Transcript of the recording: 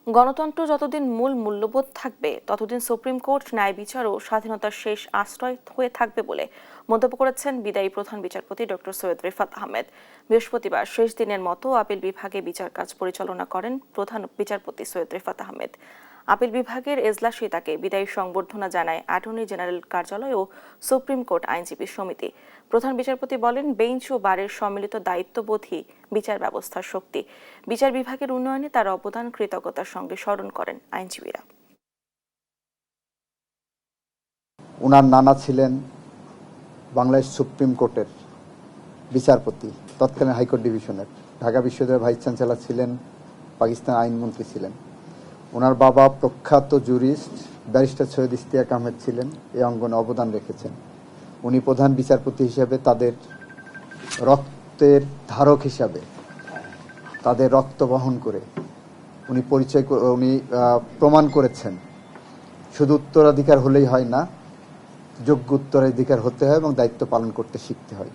গণতন্ত্র যতদিন মূল মূল্যবোধ থাকবে ততদিন সুপ্রিম কোর্ট ন্যায় বিচার ও স্বাধীনতার শেষ আশ্রয় হয়ে থাকবে বলে মন্তব্য করেছেন বিদায়ী প্রধান বিচারপতি ডক্টর সৈয়দ রিফাত আহমেদ। বৃহস্পতিবার শেষ দিনের মতো আপিল বিভাগে বিচার কাজ পরিচালনা করেন প্রধান বিচারপতি সৈয়দ রিফাত আহমেদ। আপিল বিভাগের এজলাসে তাকে বিদায়ী সংবর্ধনা জানায় অ্যাটর্নি জেনারেল কার্যালয় ও সুপ্রিম কোর্ট আইনজীবী সমিতি। প্রধান বিচারপতি বলেন, বেঞ্চ ও বারের সম্মিলিত দায়িত্ববোধই বিচার ব্যবস্থার শক্তি। বিচার বিভাগের উন্নয়নে তার অবদান কৃতজ্ঞতার সঙ্গে স্মরণ করেন আইনজীবীরা। ওনার নানা ছিলেন বাংলাদেশ সুপ্রিম কোর্টের বিচারপতি, তৎকালীন হাইকোর্ট ডিভিশনের। ঢাকা বিশ্ববিদ্যালয়ের ভাইস চ্যান্সেলর ছিলেন, পাকিস্তান আইনমন্ত্রী ছিলেন। ওনার বাবা প্রখ্যাত জুরিস্ট ব্যারিস্টার সৈয়দ ইশতিয়াক আহমেদ ছিলেন, এই অঙ্গনে অবদান রেখেছেন। উনি প্রধান বিচারপতি হিসেবে তাদের রক্তের ধারক হিসাবে তাদের রক্ত বহন করে উনি প্রমাণ করেছেন শুধু উত্তরাধিকার হলেই হয় না, যোগ্য উত্তরাধিকার হতে হয় এবং দায়িত্ব পালন করতে শিখতে হয়।